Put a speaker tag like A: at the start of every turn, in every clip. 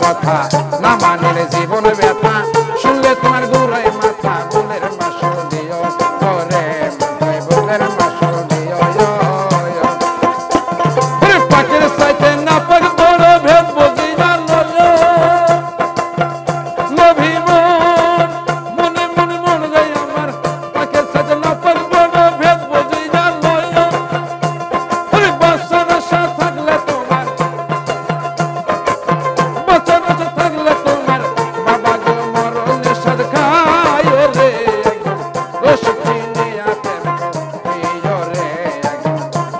A: কথা না মানিলে জীবন ব্যথা শুনলে তোমার গুড়াই মাথা বুলের মাসল দিও ওরে মাথায় বুলের মাসল দিও পাখির সাইতে না পাক বড় ভেদ বুঝি না লোভী মন মনে মনে মন যায় আমার পাখির সাইতে না পাক বড় ভেদ বুঝি না বাচ্চার আশা থাকলে তোমার বাচ্চার আশা থাকলে তোমার বাবা গো মরণের সাথে খায় রে রসিক চিনি আপেন করিও রে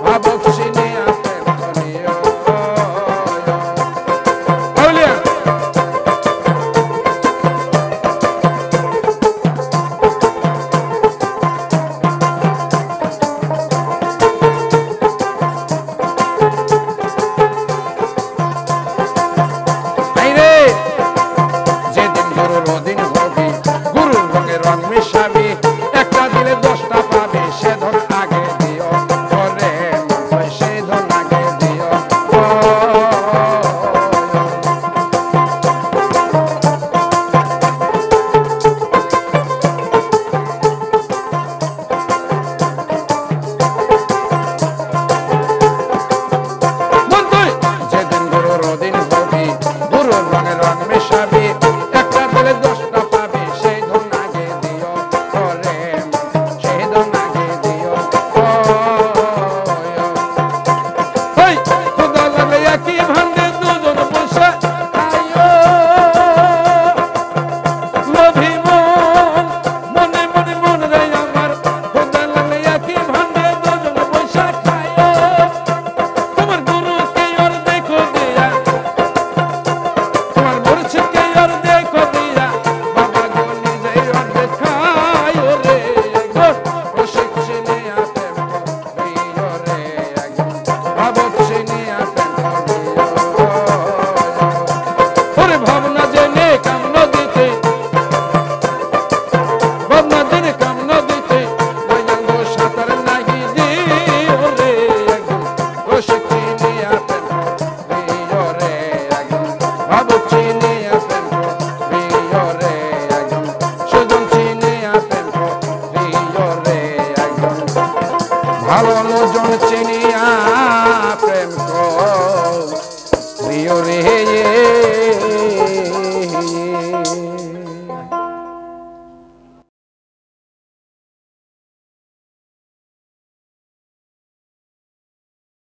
A: ভাবক চিনি আপেন করিও আউলিয়া রং মিশাবি একটা দিলে 10টা পাবি সে ধন আগে দিও ওরে মনসাই সে ধন আগে দিও যেদিন গুরুর দিন হবি গুরুর রঙে রং মিশাবি একটা দিলে 10টা পাবি সেই ধন আগে দিও ওরে সেই ধন আগে দিও ওই খোদা লাগে একই ভান্ডে দুজন বসে আয়ো লোভী মন মনে মনে মন রে আমার খোদা লাগে একই ভান্ডে দুজন বসে খায়ো তোমার গুরুকে আর দেখো দিয়া তোমার মুর্শিদকে আর দেখো দিয়া বাবা গো নিজে অর্ধেক খায় রে রসিক চিনি আপেন করিও রে ভাবক চিনি আপেন করিও ওরে ভাবনা জেনে কাম নদীতে ভাবনা জেনে কাম নদীতে দয়াল গো সাঁতার নাহি দিও রে রসিক চিনি আপেন করিও রে ভাবক চিনি আপেন করিও রে সুজন চিনি আপেন করিও রে ভালো লোজন চিনিয়া প্রেম করিও রে